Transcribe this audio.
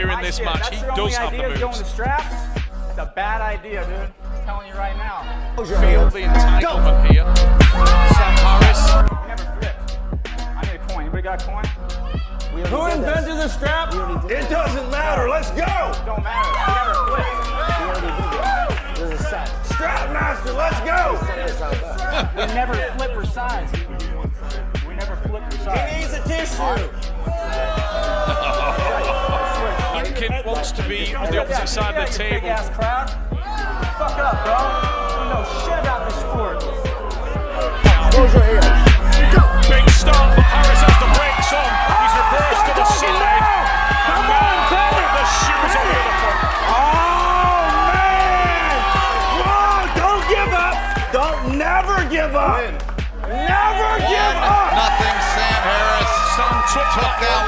here in this match. He does have the moves. Going to strap, it's a bad idea, dude. I'm telling you right now. Feel the entitlement here. Sam Harris. We never flipped. I need a coin. Anybody got a coin? Who invented the strap? It doesn't matter. Let's go. Don't matter. We never flipped. There's a set. Strap master, let's go. We never flip for size. We never flip for size. He needs a tissue. Atkin wants to be on the opposite side of the table. Big ass crowd. Fuck up, bro. You know shit about this sport. Close your ears. Big start, but Harris has the brakes on. He's reversed to the side. Come on, Teddy. The shoes over the front. Oh, man. Whoa, don't give up. Don't never give up. Never give up. Nothing. Sam Harris Sam took down